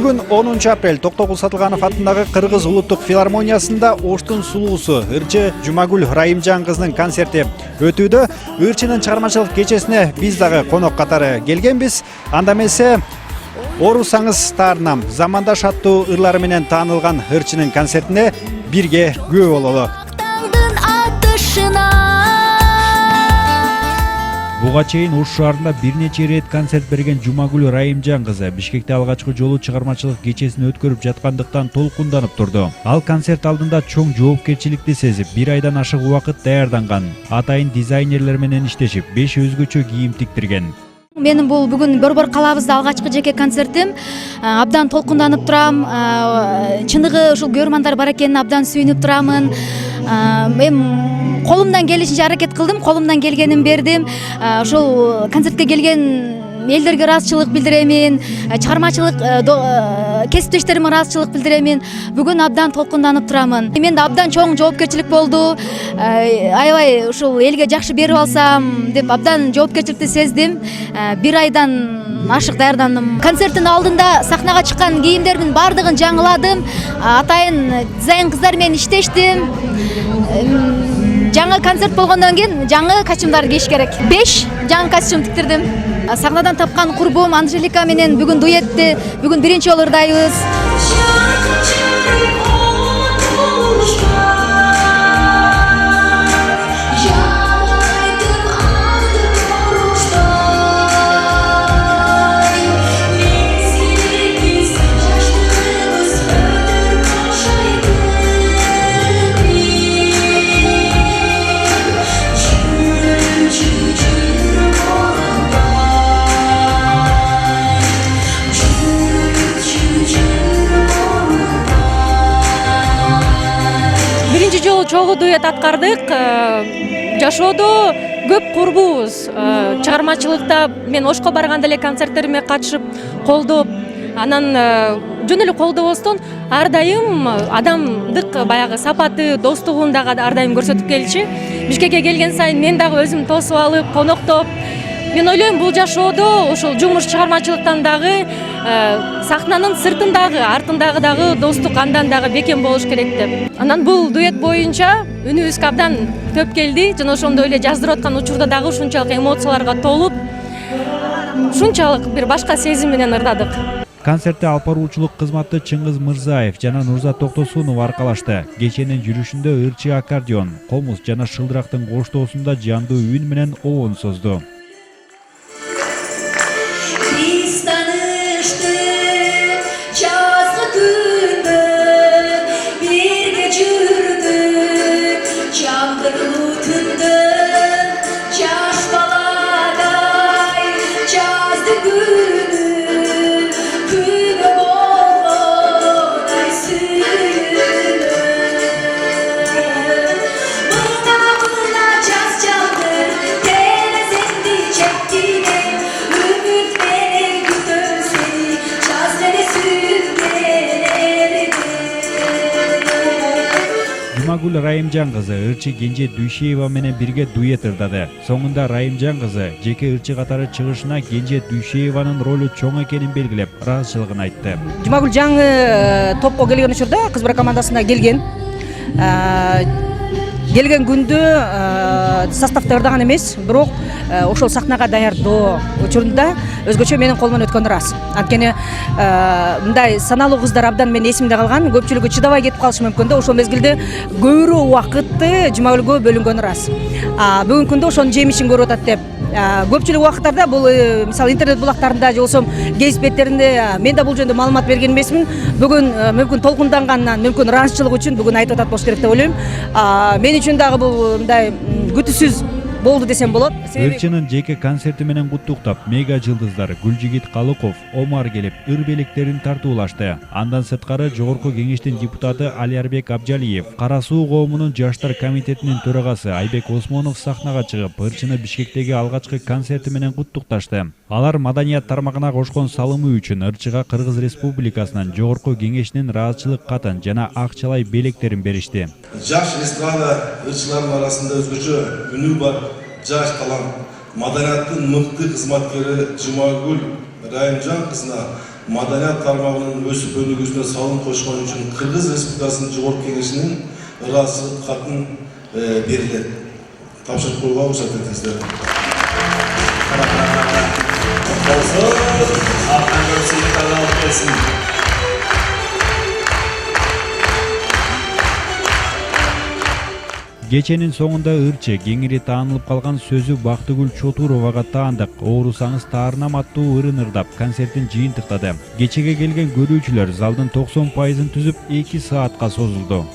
Бүгүн 10 апрель Токтогул Сатылганов атындагы Кыргыз улуттук филармониясында Оштун сулуусу ырчы Жумагүл Райымжан кызынын концерти өтүүдө. Ырчынын чыгармачылык кечесине биз дагы конок катары келгенбиз. Анда эмесе Орусаңыз таарынам замандаш аттуу ырлары менен таанылган ырчынын концертине бирге күбө бололу. Буга чейин Ош шаарында бир нече ирет концерт берген Жумагүл Райымжан кызы Бишкекте алгачкы жолу чыгармачылык кечесин өткөрүп жаткандыктан толкунданып турду. Ал концерт алдында чоң жоопкерчиликти сезип, бир айдан ашык убакыт даярданган. Атайын дизайнерлер менен иштешип, 5 өзгөчө кийим тиктирген. Менин бул бүгүн Борбор калаабызда алгачкы жеке концертим. Абдан толкунданып турам. Чыныгы ушул көрөрмандар бар экенин абдан сүйүнүп турамын. Мен колумдан келишинче аракет кылдым, колумдан келгенин бердим. Ушул концертке келген элдерге ыраазычылык билдиремин, чыгармачылык кесиптештериме ыраазычылык билдиремин. Бүгүн абдан толкунданып турамын. Менде абдан чоң жоопкерчилик болду. Аябай ушул элге жакшы берип алсам деп абдан жоопкерчиликти сездим. Бир айдан ашык даярдандым. Концерттин алдында сахнага чыккан кийимдердин баардыгын жаңыладым. Атайын дизайн кыздар менен иштештим. Жаңы концерт болгондон кийин жаңы костюмдар кийиш керек. 5 жаңы костюм тиктирдим. Сахнадан тапкан курбум Анжелика менен бүгүн дуэтти, бүгүн биринчи жолу ырдайбыз. Чогуу дуэт аткардык. Жашоодо көп курбубуз. Чыгармачылыкта мен Ошко барганда эле концерттериме катышып, колдоп, анан жөн эле колдобостон ар дайым адамдык баягы сапаты, достугун дагы ар дайым көрсөтүп келчү. Бишкекке келген сайын мен дагы өзүм тосуп алып, коноктоп. Мен ойлойм, бул жашоодо ушул жумуш чыгармачылыктан дагы сахнанын сыртындагы, артындагы дагы достук андан дагы бекем болуш керек деп. Анан бул дуэт боюнча үнүбүзгө абдан төп келди. Жана ошондой эле жаздырып аткан учурда дагы ушунчалык эмоцияларга толуп, ушунчалык бир башка сезим менен ырдадык. Концертте алпаруучулук кызматты Чыңгыз Мырзаев жана Нурзат Токтосунова аркалашты. Кеченин жүрүшүндө ырчы аккордеон, комуз жана шылдырактын коштоосунда жандуу үн менен оон созду. Жумагүл Райымжан кызы ырчы Кенже Дүйшеева менен бирге дуэт ырдады. Соңунда Райымжан кызы жеке ырчы катары чыгышына Кенже Дүйшееванын ролу чоң экенин белгилеп, ыраазычылыгын айтты. Жумагүл жаңы топко келген учурда кыз бар командасына келген. Келген күндө составта ырдаган эмес, бирок ошол сахнага даярдоо учурунда өзгөчө менин колуман өткөнү рас. Анткени мындай саналуу кыздар абдан менин эсимде калган, көпчүлүгү чыдабай кетип калышы мүмкүн да, ошол мезгилде көбүрөөк убакытты Жумагүлгө бөлүнгөнү рас. Бүгүнкү күндө ошонун жемишин көрүп атат деп. Көпчүлүк убакыттарда бул мисалы интернет булактарында же болсо гез беттеринде мен да бул жөнүндө маалымат берген эмесмин. Бүгүн мүмкүн толкундангандан, мүмкүн ыраазычылык үчүн бүгүн айтып атат болуш керек деп ойлойм. Мен үчүн дагы бул мындай күтүүсүз болду десем болот. Ырчынын жеке концерти менен куттуктап, мега жылдыздар Гүлжигит Калыков, Омар келип, ыр белектерин тартуулашты. Андан сырткары Жогорку Кеңештин депутаты Алиарбек Абжалиев, Кара Суу коомунун жаштар комитетинин төрагасы Айбек Осмонов сахнага чыгып, ырчыны Бишкектеги алгачкы концерти менен куттукташты. Алар маданият тармагына кошкон салымы үчүн ырчыга Кыргыз Республикасынын Жогорку Кеңешинин ыраазычылык катын жана акчалай белектерин беришти. Жаш эстрада ырчылардын арасында өзгөчө үнү бар жаш талант, маданияттын мыкты кызматкери Жумагүл Райымжан кызына маданият тармагынын өсүп өнүгүүсүнө салым кошкон үчүн Кыргыз Республикасынын Жогорку Кеңешинин ыраазычылык катын берилет. Тапшырып коюуга уруксат этиңиздер. Кеченин соңунда ырчы кеңири таанылып калган сөзү Бактыгүл Чотуровага таандык. Оорусаңыз таарынам аттуу ырын ырдап концертин жыйынтыктады. Кечеге келген көрүүчүлөр залдын 90%-ын түзүп 2 саатка созулду.